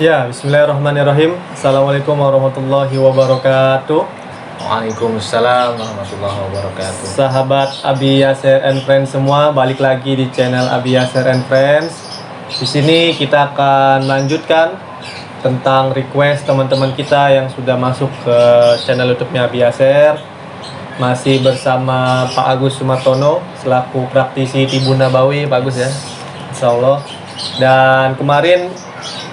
Ya, bismillahirrahmanirrahim. Assalamualaikum warahmatullahi wabarakatuh. Waalaikumsalam warahmatullahi wabarakatuh. Sahabat Abi Yasir and Friends semua, balik lagi di channel Abi Yasir and Friends. Di sini kita akan lanjutkan tentang request teman-teman kita yang sudah masuk ke channel YouTube-nya Abi Yasir. Masih bersama Pak Agus Sumartono selaku praktisi Tibun Nabawi, Pak Agus ya. Insyaallah. Dan kemarin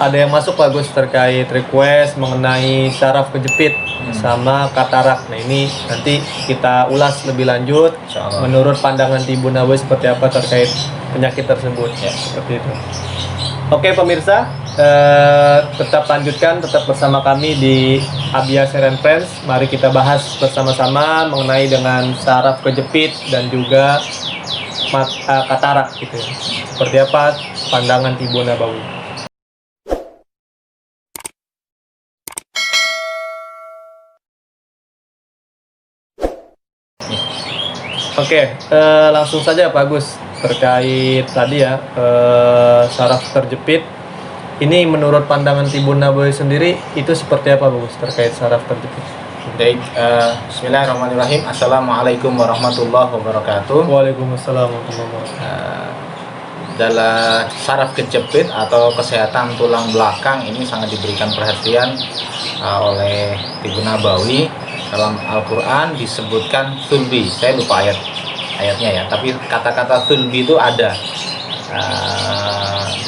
ada yang masuk Pak Agus terkait request mengenai saraf kejepit sama katarak. Nah ini nanti kita ulas lebih lanjut menurut pandangan Tibun Nabawi seperti apa terkait penyakit tersebut ya, seperti itu. Oke pemirsa, tetap lanjutkan, tetap bersama kami di Abi Yasir and Friends. Mari kita bahas bersama-sama mengenai dengan saraf kejepit dan juga katarak gitu ya. Seperti apa pandangan Tibun Nabawi. Oke, langsung saja Pak Agus terkait tadi ya saraf terjepit. Ini menurut pandangan Tibun Nabawi sendiri itu seperti apa Pak Agus terkait saraf terjepit? Baik, bismillahirrahmanirrahim. Assalamualaikum warahmatullahi wabarakatuh. Waalaikumsalam warahmatullahi wabarakatuh. Dalam saraf kejepit atau kesehatan tulang belakang ini sangat diberikan perhatian oleh Tibun Nabawi. Dalam Al-Quran disebutkan sulbi, saya lupa ayatnya ya, tapi kata-kata sulbi itu ada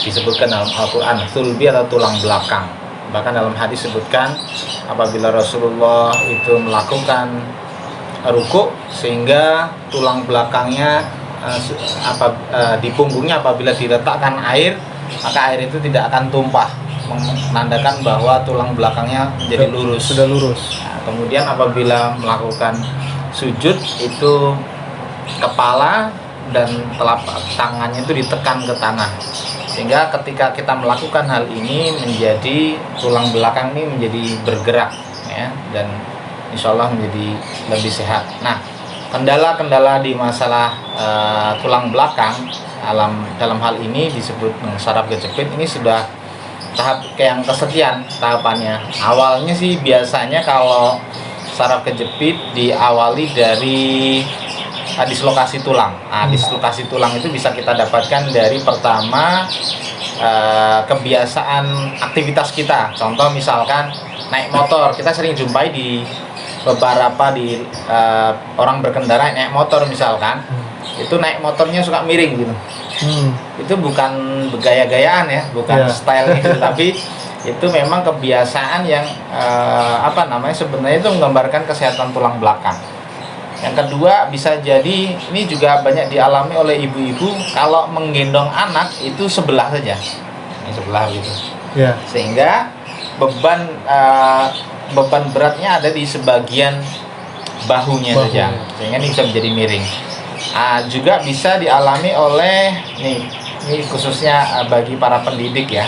disebutkan dalam Al-Quran, sulbi atau tulang belakang. Bahkan dalam hadis disebutkan apabila Rasulullah itu melakukan rukuk sehingga tulang belakangnya di punggungnya apabila diletakkan air, maka air itu tidak akan tumpah, menandakan bahwa tulang belakangnya menjadi lurus. Sudah lurus. Nah, kemudian apabila melakukan sujud itu kepala dan telapak tangannya itu ditekan ke tanah, sehingga ketika kita melakukan hal ini menjadi tulang belakang ini menjadi bergerak ya, dan insya Allah menjadi lebih sehat. Nah, kendala-kendala di masalah tulang belakang dalam hal ini disebut saraf kejepit ini sudah tahap yang kesekian tahapannya. Awalnya sih biasanya kalau saraf kejepit diawali dari dislokasi tulang. Dislokasi tulang itu bisa kita dapatkan dari pertama kebiasaan aktivitas kita. Contoh misalkan naik motor, kita sering jumpai di beberapa orang berkendara naik motor misalkan, itu naik motornya suka miring gitu. Itu bukan bergaya-gayaan ya, bukan style gitu, tapi itu memang kebiasaan yang sebenarnya itu menggambarkan kesehatan tulang belakang. Yang kedua bisa jadi ini juga banyak dialami oleh ibu-ibu kalau menggendong anak itu sebelah saja, ini sebelah gitu, sehingga beban beratnya ada di sebagian bahunya saja, sehingga ini bisa menjadi miring. Juga bisa dialami oleh ini khususnya bagi para pendidik ya,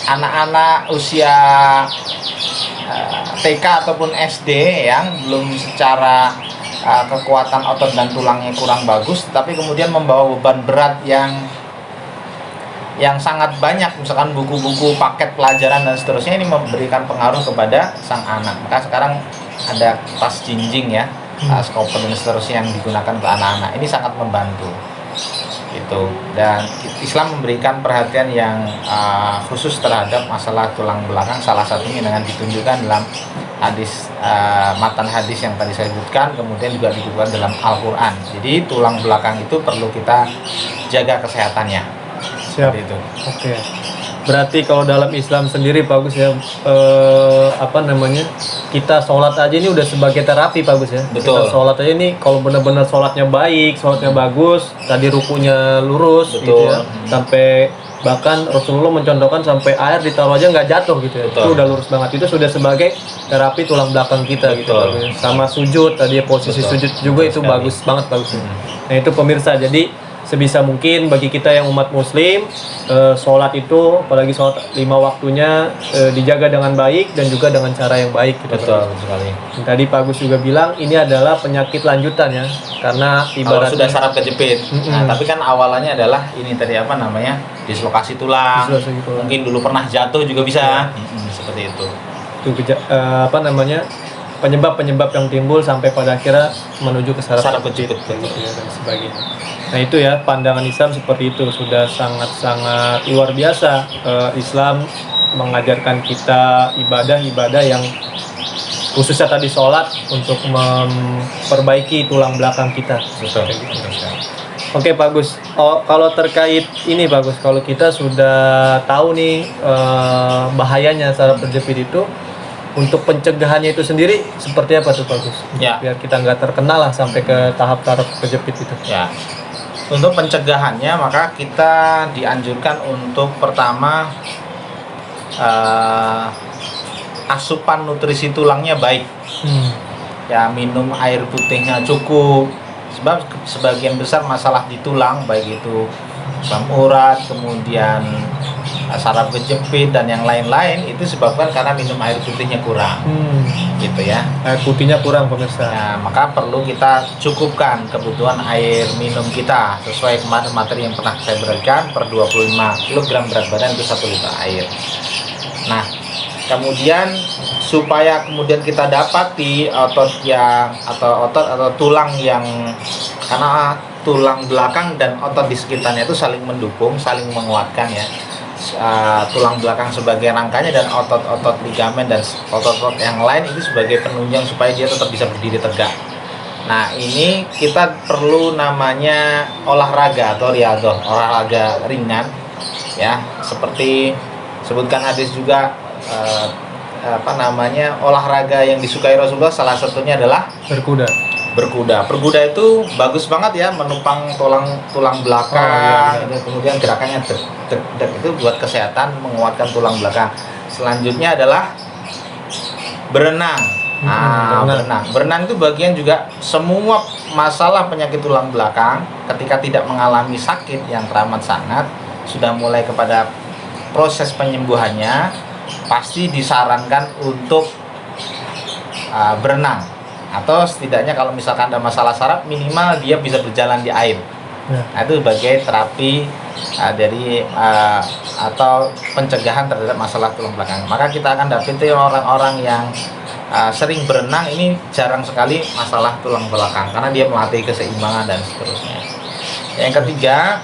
anak-anak usia TK ataupun SD yang belum secara kekuatan otot dan tulangnya kurang bagus, tapi kemudian membawa beban berat yang sangat banyak, misalkan buku-buku, paket pelajaran dan seterusnya, ini memberikan pengaruh kepada sang anak. Maka sekarang ada tas jinjing ya, skoper dan seterusnya yang digunakan untuk anak-anak, ini sangat membantu itu. Dan Islam memberikan perhatian yang khusus terhadap masalah tulang belakang, salah satunya dengan ditunjukkan dalam hadis, matan hadis yang tadi saya sebutkan, kemudian juga ditunjukkan dalam Al-Quran. Jadi tulang belakang itu perlu kita jaga kesehatannya. Siap. Itu. Oke. Berarti kalau dalam Islam sendiri Pak Agus ya, kita sholat aja ini udah sebagai terapi Pak Agus ya. Betul. Kita sholat aja ini kalau benar-benar sholatnya baik, sholatnya bagus, tadi rukunya lurus. Betul. Gitu ya, sampai bahkan Rasulullah mencontohkan sampai air ditaruh aja nggak jatuh gitu ya. Betul. Itu udah lurus banget, itu sudah sebagai terapi tulang belakang kita. Gitu Pak Agus. Sama sujud tadi, posisi Betul. sujud juga itu sekali. bagus banget Pak Agus. Nah itu pemirsa, jadi sebisa mungkin bagi kita yang umat muslim, sholat itu, apalagi sholat 5 waktunya, dijaga dengan baik dan juga dengan cara yang baik gitu. Betul sekali. Dan tadi Pak Agus juga bilang ini adalah penyakit lanjutan ya, karena Kalau ibaratnya sudah saraf kejepit. Nah, tapi kan awalannya adalah ini tadi apa namanya? Dislokasi tulang. Dislokasi tulang. Mungkin dulu pernah jatuh juga bisa. Seperti itu. itu penyebab-penyebab yang timbul sampai pada akhirnya menuju ke saraf kejepit. ya, dan sebagainya. Nah itu ya pandangan Islam seperti itu, sudah sangat-sangat luar biasa. Islam mengajarkan kita ibadah-ibadah yang khususnya tadi sholat untuk memperbaiki tulang belakang kita. Betul. Oke Pak Gus, kalau terkait ini Pak Gus, kalau kita sudah tahu nih bahayanya saraf terjepit itu, untuk pencegahannya itu sendiri seperti apa tuh Pak Gus? Ya. Biar kita nggak terkena lah sampai ke tahap saraf terjepit itu. Ya. Untuk pencegahannya maka kita dianjurkan untuk pertama asupan nutrisi tulangnya baik. Ya, minum air putihnya cukup. Sebab sebagian besar masalah di tulang baik itu asam urat, kemudian saraf kejepit dan yang lain-lain itu disebabkan karena minum air putihnya kurang. Gitu ya. Air putihnya kurang pemirsa. Nah, maka perlu kita cukupkan kebutuhan air minum kita sesuai kemarin materi yang pernah saya berikan, per 25 kg berat badan itu 1 liter air. Nah, kemudian supaya kemudian kita dapati otot atau tulang yang, karena tulang belakang dan otot di sekitarnya itu saling mendukung, saling menguatkan ya. Tulang belakang sebagai rangkanya dan otot-otot ligamen dan otot-otot yang lain itu sebagai penunjang supaya dia tetap bisa berdiri tegak. Nah, ini kita perlu namanya olahraga atau riyadhah, olahraga ringan ya, seperti sebutkan hadis juga olahraga yang disukai Rasulullah salah satunya adalah berkuda. Berkuda itu bagus banget ya, menopang tulang belakang. Kemudian gerakannya dek itu buat kesehatan, menguatkan tulang belakang. Selanjutnya adalah berenang. Berenang itu bagian juga semua masalah penyakit tulang belakang ketika tidak mengalami sakit yang teramat sangat, sudah mulai kepada proses penyembuhannya, pasti disarankan untuk berenang. Atau setidaknya kalau misalkan ada masalah saraf, minimal dia bisa berjalan di air. Nah, itu sebagai terapi atau pencegahan terhadap masalah tulang belakang. Maka kita akan dapati orang-orang yang sering berenang ini jarang sekali masalah tulang belakang karena dia melatih keseimbangan dan seterusnya. Yang ketiga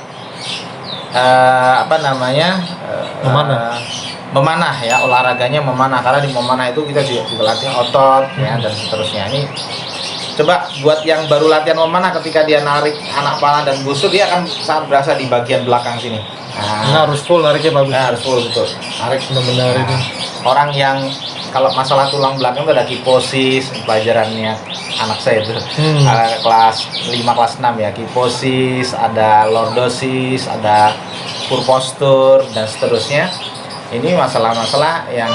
memanah ya, olahraganya memanah, karena di memanah itu kita juga latih otot ya dan seterusnya. Ini coba buat yang baru latihan memanah, ketika dia narik anak panah dan busuk, dia akan sangat berasa di bagian belakang sini. Nah, harus full nariknya bagus. Nah, harus full, betul. Narik benar-benar ini. Orang yang kalau masalah tulang belakang itu ada kiposis, pelajarannya anak saya itu kelas 5 kelas 6 ya, kiposis, ada lordosis, ada poor posture dan seterusnya. Ini masalah-masalah yang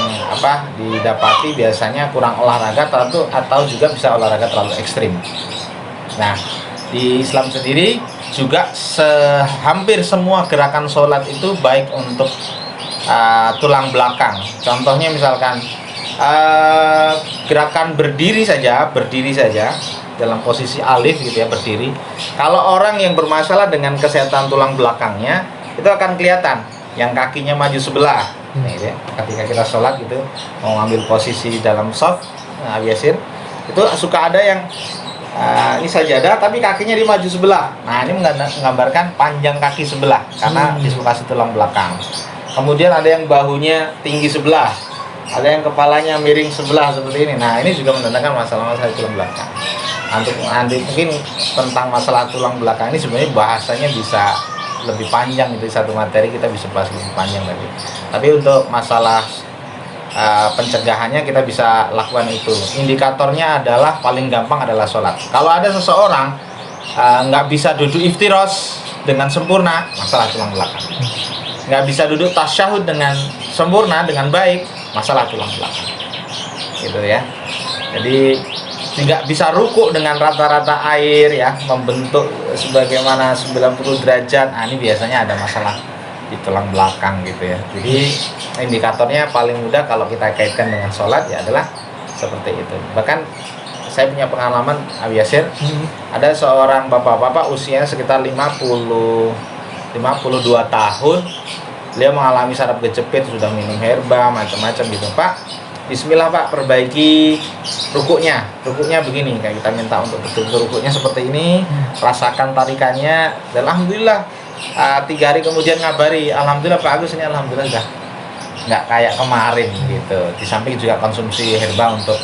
didapati biasanya kurang olahraga atau juga bisa olahraga terlalu ekstrim. Nah, di Islam sendiri juga hampir semua gerakan sholat itu baik untuk tulang belakang. Contohnya misalkan gerakan berdiri saja dalam posisi alif gitu ya, berdiri. Kalau orang yang bermasalah dengan kesehatan tulang belakangnya, itu akan kelihatan yang kakinya maju sebelah. Nah, ya. Ketika kita sholat gitu mau ngambil posisi dalam shaf biasir, itu suka ada yang ini sajadah tapi kakinya dimaju sebelah. Nah, ini menggambarkan panjang kaki sebelah karena dislokasi tulang belakang. Kemudian ada yang bahunya tinggi sebelah, ada yang kepalanya miring sebelah seperti ini. Nah, ini juga menandakan masalah-masalah tulang belakang. Untuk mungkin tentang masalah tulang belakang ini sebenarnya bahasanya bisa lebih panjang, itu satu materi kita bisa bahas lebih panjang tadi. Tapi untuk masalah pencegahannya kita bisa lakukan itu. Indikatornya adalah paling gampang adalah sholat. Kalau ada seseorang nggak bisa duduk iftiros dengan sempurna, masalah tulang belakang. Nggak bisa duduk tasyahud dengan sempurna dengan baik, masalah tulang belakang. Gitu ya. Jadi tidak bisa ruku dengan rata-rata air ya, membentuk sebagaimana 90 derajat. Nah, ini biasanya ada masalah di tulang belakang gitu ya. Jadi indikatornya paling mudah kalau kita kaitkan dengan sholat ya adalah seperti itu. Bahkan saya punya pengalaman, Abi Yasir, ada seorang bapak-bapak usianya sekitar 52 tahun. Beliau mengalami saraf kejepit, sudah minum herba macam-macam gitu. Pak, Bismillah Pak, perbaiki rukuknya. Rukuknya begini, kayak kita minta untuk betul-betul rukuknya seperti ini, rasakan tarikannya. Dan alhamdulillah 3 hari kemudian ngabari, alhamdulillah Pak Agus ini alhamdulillah sudah nggak kayak kemarin gitu. Di samping juga konsumsi herba untuk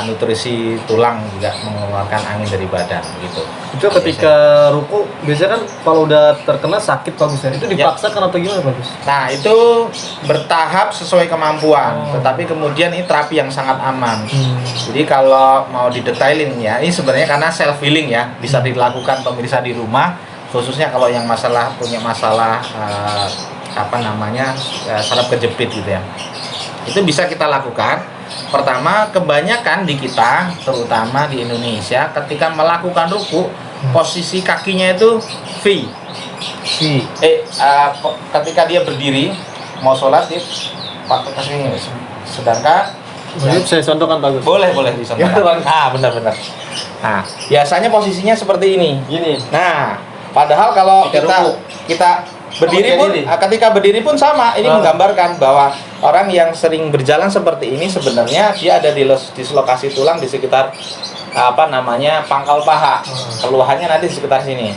nutrisi tulang, juga mengeluarkan angin dari badan gitu. Itu ketika ruku biasanya kan kalau udah terkena sakit Pak Gus ya. Itu dipaksakan atau gimana Pak Gus? Nah, itu bertahap sesuai kemampuan, tetapi kemudian ini terapi yang sangat aman. Jadi kalau mau didetailin ya, ini sebenarnya karena self healing ya, bisa dilakukan pemirsa di rumah, khususnya kalau yang punya masalah saraf kejepit gitu ya. Itu bisa kita lakukan. Pertama, kebanyakan di kita, terutama di Indonesia, ketika melakukan ruku, posisi kakinya itu V. Ketika dia berdiri, mau sholat, dia pakai kaki. Sedangkan saya contohkan Pak Gus. boleh dicontohkan. Nah, benar-benar. Nah, biasanya posisinya seperti ini. Gini. Nah, padahal kalau kita berdiri pun, ketika berdiri pun sama. Ini menggambarkan bahwa orang yang sering berjalan seperti ini sebenarnya dia ada di dislokasi tulang di sekitar pangkal paha. Keluhannya nanti di sekitar sini.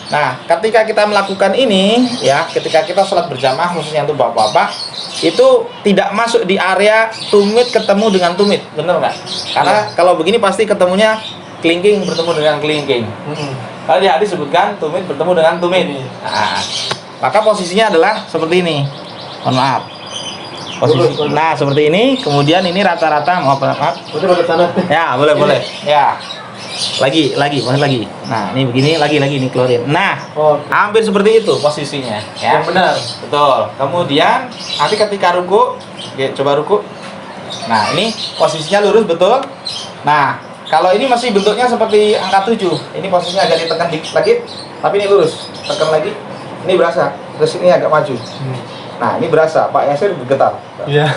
Nah, ketika kita melakukan ini ya, ketika kita sholat berjamaah khususnya untuk bapak-bapak, itu tidak masuk di area tumit ketemu dengan tumit, bener nggak? Karena kalau begini pasti ketemunya kelingking bertemu dengan kelingking. Kalau di hadis sebutkan tumit bertemu dengan tumit. Nah, maka posisinya adalah seperti ini. Mohon maaf. Nah, seperti ini. Kemudian ini rata-rata maaf. Ya, boleh. Ya. Lagi. Nah, ini begini lagi ini keluarin. Nah, hampir seperti itu posisinya, ya. Yang benar. Betul. Kemudian nanti ketika ruku, coba ruku. Nah, ini posisinya lurus betul. Nah, kalau ini masih bentuknya seperti angka 7. Ini posisinya agak ditekan dikit lagi, tapi ini lurus. Tekan lagi. Ini berasa, terus ini agak maju. Nah, ini berasa, Pak Yasir bergetar. Iya.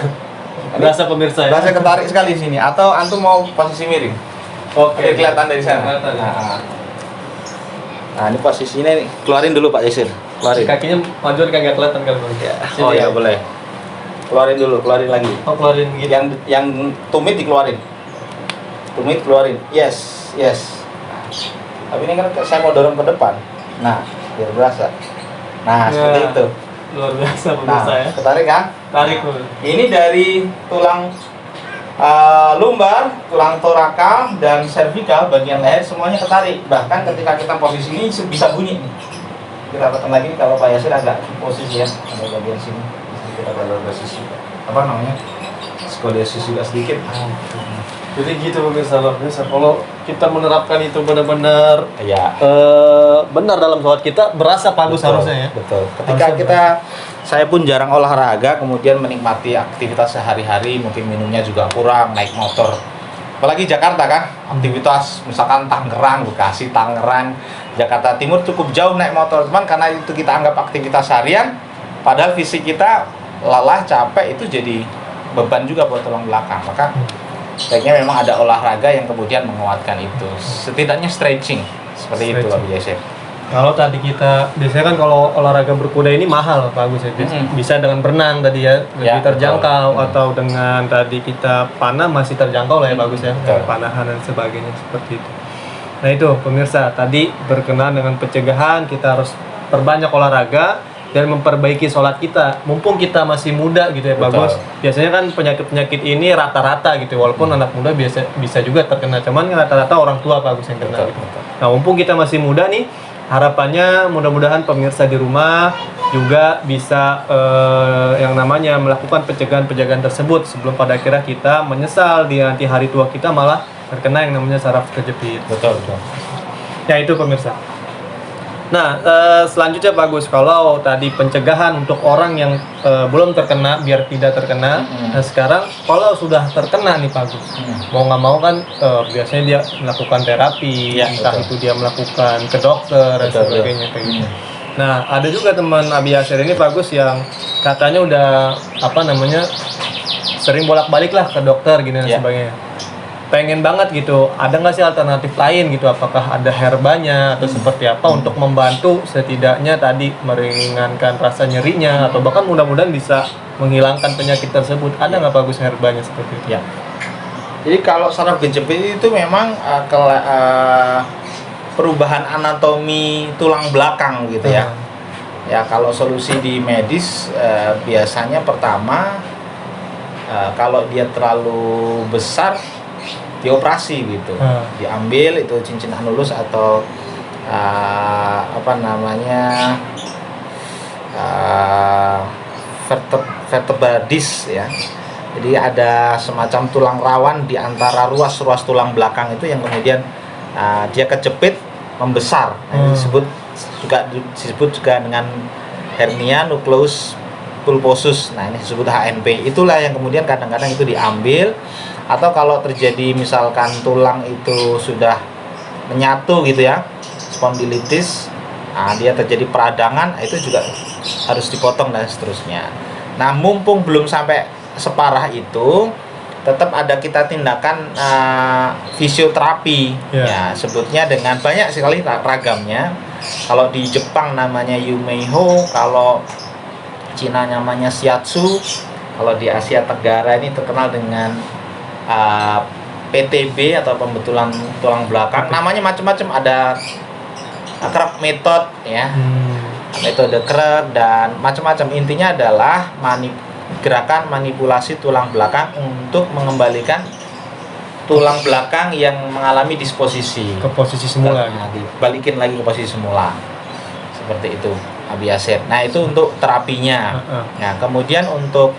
Berasa pemirsa ya. Berasa ketarik sekali di sini. Atau antum mau posisi miring? Oke. Kelihatan dari sana. Nah, ini posisinya nih. Keluarin dulu Pak Yasir. Keluarin. Kakinya maju kan nggak kelihatan kan Bang? Oh ya, boleh. Keluarin dulu, keluarin lagi. Keluarin gitu. Yang tumit dikeluarin. Tumit keluarin. Yes. Nah, tapi ini kan saya mau dorong ke depan. Nah, biar berasa. Nah, seperti itu. Luar biasa pemirsa ya. Ketarik kan? Tarik. Ini dari tulang lumbar, tulang torakal, dan servikal, bagian leher semuanya ketarik. Bahkan ketika kita posisi ini bisa bunyi nih. Kita tekan lagi kalau Pak Yasir agak posisi ya, ada bagian sini. Kita ada sisi skoliosis juga sedikit. Jadi gitu pemirsa, luar biasa. Kalau kita menerapkan itu benar-benar benar dalam sholat kita, berasa bagus harusnya ya. Betul. Ketika saya pun jarang olahraga, kemudian menikmati aktivitas sehari-hari, mungkin minumnya juga kurang, naik motor. Apalagi Jakarta kan, aktivitas misalkan Tangerang, Bekasi, Tangerang, Jakarta Timur cukup jauh naik motor. Cuman karena itu kita anggap aktivitas harian, padahal fisik kita lelah, capek, itu jadi beban juga buat tulang belakang. Maka sebaiknya memang ada olahraga yang kemudian menguatkan itu. Setidaknya stretching seperti itu Pak Yasir. Kalau tadi kita biasanya kan kalau olahraga berkuda ini mahal Pak Agus ya. Bisa dengan berenang tadi ya, lebih terjangkau, atau dengan tadi kita panah masih terjangkau lah ya Pak Agus ya, panahan dan sebagainya seperti itu. Nah itu pemirsa, tadi berkenaan dengan pencegahan, kita harus perbanyak olahraga dan memperbaiki sholat kita. Mumpung kita masih muda gitu ya Pak Agus. Biasanya kan penyakit-penyakit ini rata-rata gitu, walaupun anak muda bisa juga terkena, cuman rata-rata orang tua Pak Agus yang kena gitu. Nah mumpung kita masih muda nih, harapannya mudah-mudahan pemirsa di rumah juga bisa yang namanya melakukan pencegahan-pencegahan tersebut sebelum pada akhirnya kita menyesal di nanti hari tua kita malah terkena yang namanya saraf kejepit. Betul. Ya itu pemirsa. Nah, selanjutnya bagus kalau tadi pencegahan untuk orang yang belum terkena biar tidak terkena. Nah, sekarang kalau sudah terkena nih bagus, mau nggak mau kan biasanya dia melakukan terapi, Ya, entah betul. itu dia melakukan ke dokter dan Betul, sebagainya kayak gitu. Nah, ada juga teman Abi Yasir ini bagus yang katanya udah sering bolak-balik lah ke dokter gini dan Ya. sebagainya. Pengen banget gitu, ada nggak sih alternatif lain gitu? Apakah ada herbanya atau seperti apa untuk membantu setidaknya tadi meringankan rasa nyerinya atau bahkan mudah-mudahan bisa menghilangkan penyakit tersebut? Ada nggak bagus herbanya seperti itu? Ya. Jadi kalau saraf kejepit itu memang perubahan anatomi tulang belakang gitu ya. Ya kalau solusi di medis biasanya pertama kalau dia terlalu besar dioperasi gitu, diambil itu cincin anulus atau vertebra disc ya. Jadi ada semacam tulang rawan di antara ruas-ruas tulang belakang itu yang kemudian dia kejepit membesar. Nah, disebut juga dengan hernia nucleus pulposus. Nah, ini disebut HNP. Itulah yang kemudian kadang-kadang itu diambil, atau kalau terjadi misalkan tulang itu sudah menyatu gitu ya, spondilitis, dia terjadi peradangan, itu juga harus dipotong dan seterusnya. Nah, mumpung belum sampai separah itu, tetap ada kita tindakan fisioterapi, ya sebutnya dengan banyak sekali ragamnya. Kalau di Jepang namanya Yumeiho, kalau Cina namanya Shiatsu, kalau di Asia Tenggara ini terkenal dengan PTB atau pembetulan tulang belakang. Namanya macam-macam, ada Krug method ya, metode Krug dan macam-macam. Intinya adalah gerakan manipulasi tulang belakang untuk mengembalikan tulang belakang yang mengalami disposisi Ke posisi semula. Balikin lagi ke posisi semula, seperti itu Abi Yasir. Nah, itu untuk terapinya. Nah, kemudian untuk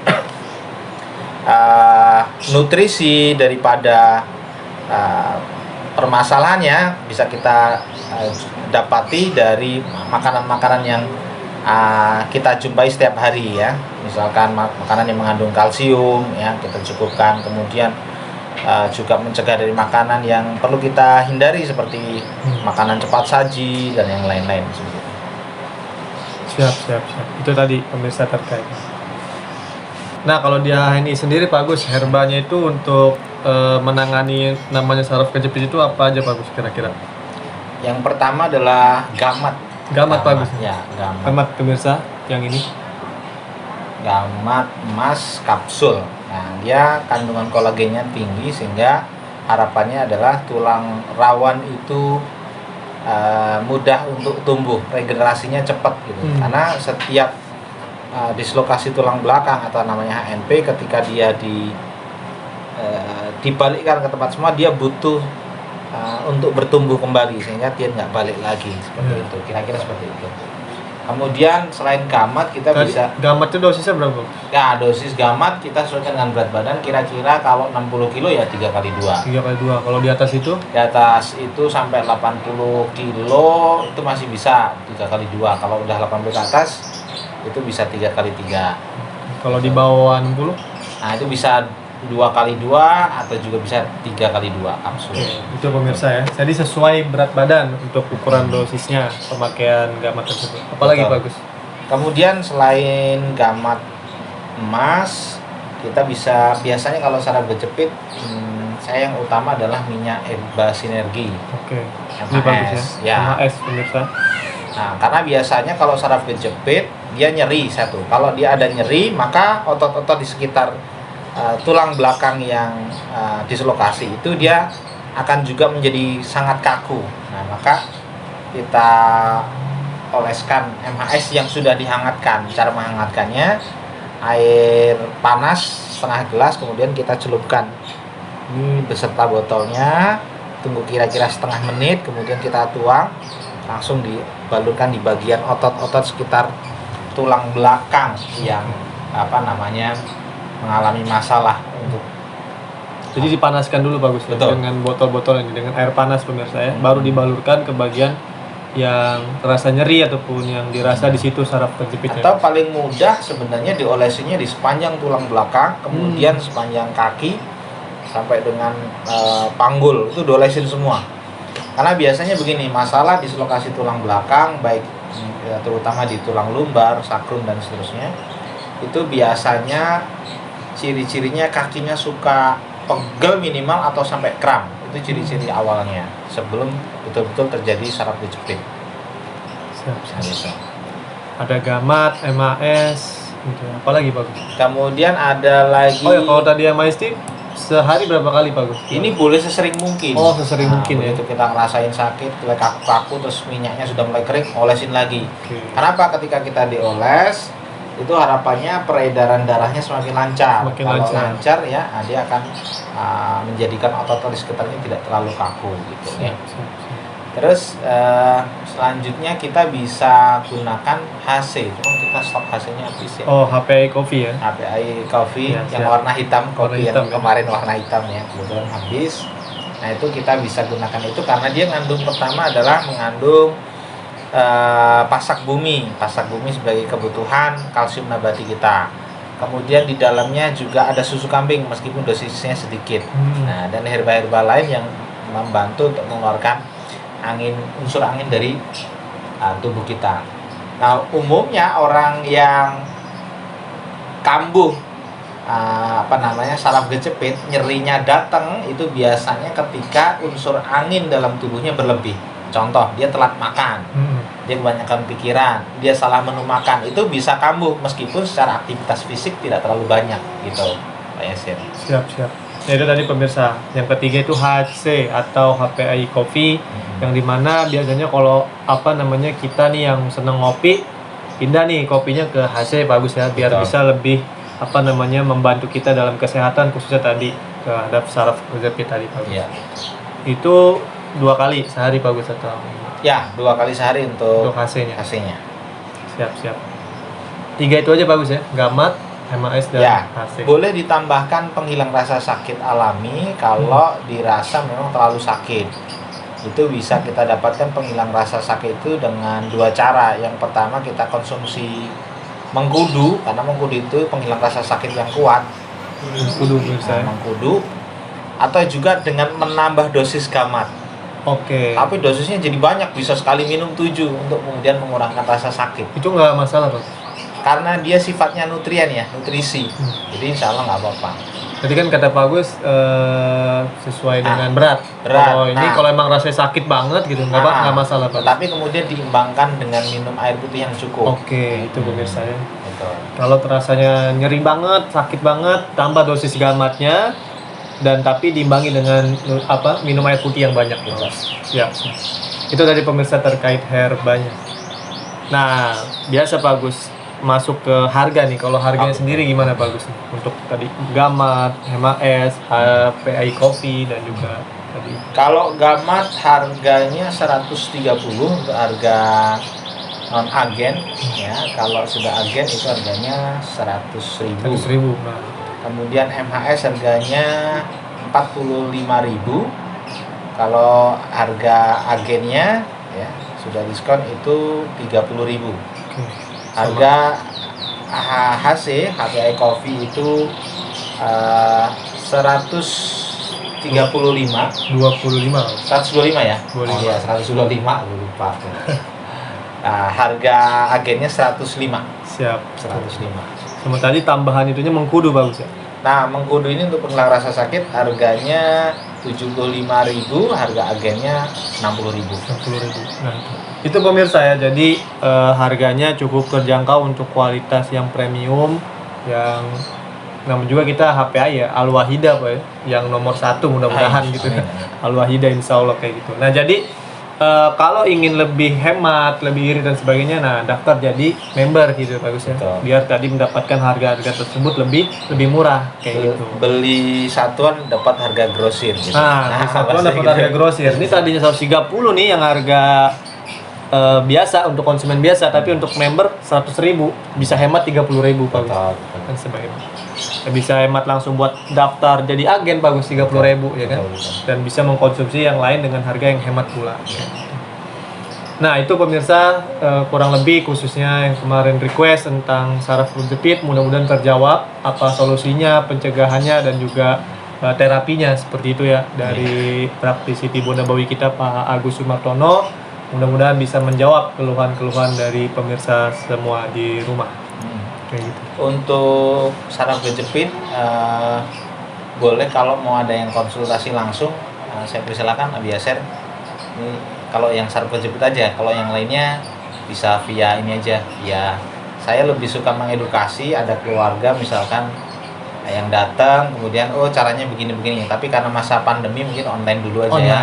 nutrisi daripada permasalahannya bisa kita dapati dari makanan-makanan yang kita jumpai setiap hari ya. Misalkan makanan yang mengandung kalsium ya, kita cukupkan. Kemudian juga mencegah dari makanan yang perlu kita hindari seperti makanan cepat saji dan yang lain-lain. Siap. Itu tadi pemirsa terkait. Nah, kalau di HNI sendiri bagus, herbanya itu untuk menangani namanya saraf kejepit itu apa aja bagus kira-kira? Yang pertama adalah gamat. Gamat bagus. Ya, gamat pemirsa yang ini. Gamat emas kapsul. Nah, dia kandungan kolagennya tinggi sehingga harapannya adalah tulang rawan itu mudah untuk tumbuh, regenerasinya cepat gitu. Karena setiap dislokasi tulang belakang atau namanya HNP, ketika dia dibalikkan ke tempat semula, dia butuh untuk bertumbuh kembali sehingga dia nggak balik lagi, seperti itu, kira-kira seperti itu. Kemudian selain gamat kita bisa gamat itu dosisnya berapa? Ya, dosis gamat kita sesuaikan dengan berat badan, kira-kira kalau 60 kilo ya 3x2. 3x2. Kalau di atas itu? Di atas itu sampai 80 kilo itu masih bisa 3x2. Kalau udah 80 ke atas itu bisa 3x3. Kalau di bawah 60? Nah, itu bisa 2x2 atau juga bisa 3x2 kapsul. Itu pemirsa ya. Jadi sesuai berat badan untuk ukuran dosisnya pemakaian gamat tersebut. Apalagi bagus? Kemudian selain gamat emas, kita bisa biasanya kalau saraf kejepit, saya yang utama adalah minyak herba sinergi. Oke. MHS. Ini bagus ya. MHS pemirsa. Nah, karena biasanya kalau saraf kejepit dia nyeri satu. Kalau dia ada nyeri, maka otot-otot di sekitar tulang belakang yang dislokasi itu dia akan juga menjadi sangat kaku. Nah, maka kita oleskan MHS yang sudah dihangatkan. Cara menghangatkannya, air panas setengah gelas, kemudian kita celupkan ini beserta botolnya, tunggu kira-kira setengah menit, kemudian kita tuang, langsung dibalurkan di bagian otot-otot sekitar tulang belakang yang mengalami masalah. Jadi dipanaskan dulu bagus ya, dengan botol-botol ini, dengan air panas pemirsa ya, baru dibalurkan ke bagian yang terasa nyeri ataupun yang dirasa di situ saraf kejepitnya? Atau paling mudah sebenarnya diolesinya di sepanjang tulang belakang, kemudian sepanjang kaki sampai dengan panggul itu diolesin semua. Karena biasanya begini, masalah dislokasi tulang belakang baik terutama di tulang lumbar, sakrum dan seterusnya, itu biasanya ciri-cirinya kakinya suka pegel minimal atau sampai kram. Itu ciri-ciri awalnya sebelum betul-betul terjadi saraf kejepit. Siap. Ada gamat, MAS, gitu. Apalagi Pak Gus? Kemudian ada lagi. Oh ya, kalau tadi MAS itu sehari berapa kali Pak Gus? Ini boleh sesering mungkin. Oh, sesering mungkin ya. Begitu kita ngerasain sakit, mulai kaku-kaku, terus minyaknya sudah mulai kering, olesin lagi. Oke. Kenapa? Ketika kita dioles, itu harapannya peredaran darahnya semakin lancar. Semakin Kalau lancar. ya, dia akan menjadikan otot di sekitarnya tidak terlalu kaku gitu ya. Siap. Terus selanjutnya kita bisa gunakan HC, cuma kita stok HC-nya habis ya. Oh, HPI Coffee ya? HPI Coffee Ya, yang siap. warna hitam, Warna kopi hitam, yang ya. kemarin warna hitam ya, kebetulan habis. Nah itu kita bisa gunakan itu karena dia mengandung, pertama adalah mengandung pasak bumi sebagai kebutuhan kalsium nabati kita. Kemudian di dalamnya juga ada susu kambing meskipun dosisnya sedikit. Nah, dan herba-herba lain yang membantu untuk mengeluarkan unsur angin dari tubuh kita. Nah, umumnya orang yang kambuh saraf kejepit, nyerinya datang itu biasanya ketika unsur angin dalam tubuhnya berlebih. Contoh, dia telat makan, dia kebanyakan pikiran, dia salah menu makan, itu bisa kambuh meskipun secara aktivitas fisik tidak terlalu banyak gitu, Pak Yasir. Siap. Nah, itu tadi pemirsa. Yang ketiga itu HC atau HPI Coffee, yang dimana biasanya kalau kita nih yang seneng ngopi, pindah nih kopinya ke HC, bagus ya, biar Betul. bisa lebih membantu kita dalam kesehatan, khususnya tadi terhadap saraf kejepit tadi bagus. Ya. Itu 2 kali sehari bagus atau? Ya, 2 kali sehari untuk HC-nya. HC-nya. Siap. 3 itu aja bagus ya, gamat, MAS dan Ya, HC. boleh ditambahkan penghilang rasa sakit alami kalau dirasa memang terlalu sakit. Itu bisa kita dapatkan penghilang rasa sakit itu dengan 2 cara. Yang pertama kita konsumsi mengkudu, karena mengkudu itu penghilang rasa sakit yang kuat. Kudu pemirsa. Mengkudu, atau juga dengan menambah dosis gamat. Oke. Tapi dosisnya jadi banyak, bisa sekali minum 7 untuk kemudian mengurangkan rasa sakit. Itu nggak masalah Pak? Karena dia sifatnya nutrien ya, nutrisi. Jadi insya Allah nggak apa-apa. Jadi kan kata Pak Agus sesuai dengan berat. Kalau ini kalau emang rasanya sakit banget gitu nggak masalah Pak. Tapi kemudian diimbangkan dengan minum air putih yang cukup. Oke, itu pemirsa ya. Betul. Kalau terasanya nyeri banget, sakit banget, tambah dosis gamatnya, dan tapi diimbangi dengan minum air putih yang banyak gitu. Siap. Itu dari pemirsa terkait herbanya. Nah, biasa Pak Agus masuk ke harga nih. Kalau harganya sendiri gimana Pak Agus? Untuk tadi gamat, MAS, HPI Coffee dan juga tadi. Kalau gamat harganya 130 untuk harga non agen ya. Kalau sudah agen itu harganya 100.000. 100.000. Nah. Kemudian MHS harganya 45.000. Kalau harga agennya ya sudah diskon itu 30.000. Oke. Harga HC HPI Coffee itu 135 25. 125 ya? 25. Oh iya, 125, aku lupa. Nah, harga agennya 105. Siap. 105. Sama tadi tambahan itunya mengkudu bagus ya. Nah, mengkudu ini untuk penghilang rasa sakit harganya 75.000, harga agennya 60.000. 60.000. Nah, itu pemirsa ya. Jadi harganya cukup terjangkau untuk kualitas yang premium, yang namun juga kita HPI ya, Al-Wahida Pak ya, yang nomor 1 mudah-mudahan gitu ya. Al-Wahida insya Allah kayak gitu. Nah, jadi kalau ingin lebih hemat, lebih irit dan sebagainya, nah daftar jadi member gitu bagus ya. Betul. Biar tadi mendapatkan harga-harga tersebut lebih murah kayak gitu. Beli satuan dapat harga grosir gitu. Nah, satuan dapat gitu. harga grosir. Ini tadinya 130 nih yang harga biasa untuk konsumen biasa, tapi untuk member 100.000 bisa hemat 30.000 Pak. Dan sebagainya. Bisa hemat langsung buat daftar jadi agen bagus 30.000 ya kan. Dan bisa mengkonsumsi yang lain dengan harga yang hemat pula. Nah itu pemirsa, kurang lebih khususnya yang kemarin request tentang saraf berjepit, mudah-mudahan terjawab apa solusinya, pencegahannya dan juga terapinya seperti itu ya dari praktisi Tibun Nabawi kita Pak Agus Sumartono. Mudah-mudahan bisa menjawab keluhan-keluhan dari pemirsa semua di rumah. Kayak gitu. Untuk saraf berjepit, boleh kalau mau ada yang konsultasi langsung, saya persilakan Abiaser. Ini kalau yang saraf berjepit aja, kalau yang lainnya bisa via ini aja. Ya, saya lebih suka mengedukasi. Ada keluarga misalkan yang datang, kemudian caranya begini-begini. Tapi karena masa pandemi mungkin online dulu aja ya.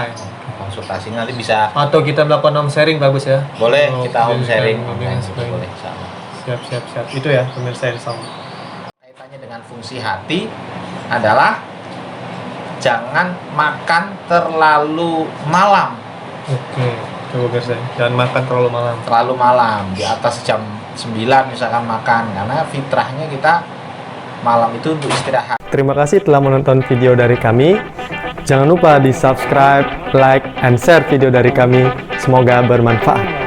Konsultasi nanti bisa. Atau kita melakukan home sharing bagus ya. Boleh kita home sharing online juga sebagainya. boleh sama. Siap. Itu ya pemirsa yang sama. Kaitannya dengan fungsi hati adalah jangan makan terlalu malam. Oke, coba pemirsa, jangan makan terlalu malam. Terlalu malam, di atas jam 9 misalkan makan, karena fitrahnya kita malam itu untuk istirahat. Terima kasih telah menonton video dari kami. Jangan lupa di subscribe, like, and share video dari kami. Semoga bermanfaat.